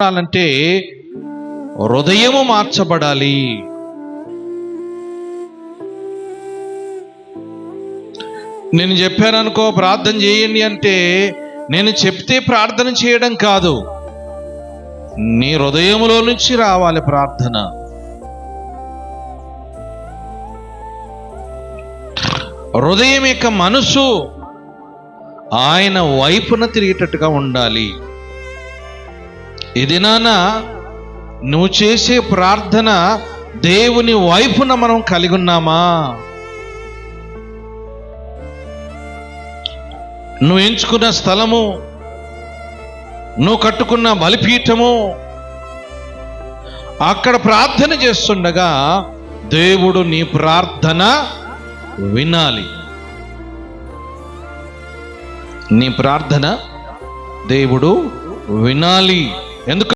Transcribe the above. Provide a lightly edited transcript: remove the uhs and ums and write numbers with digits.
అంటే హృదయము మార్చబడాలి. నేను చెప్పాననుకో ప్రార్థన చేయండి అంటే నేను చెప్తే ప్రార్థన చేయడం కాదు, నీ హృదయములో నుంచి రావాలి ప్రార్థన. హృదయం యొక్క మనసు ఆయన వైపున తిరిగేటట్టుగా ఉండాలి. ఇది నాన్న నువ్వు చేసే ప్రార్థన దేవుని వైపున మనం కలిగి ఉన్నామా? నువ్వు ఎంచుకున్న స్థలము, నువ్వు కట్టుకున్న బలిపీఠము, అక్కడ ప్రార్థన చేస్తుండగా దేవుడు నీ ప్రార్థన వినాలి. నీ ప్రార్థన దేవుడు వినాలి. ఎందుకు?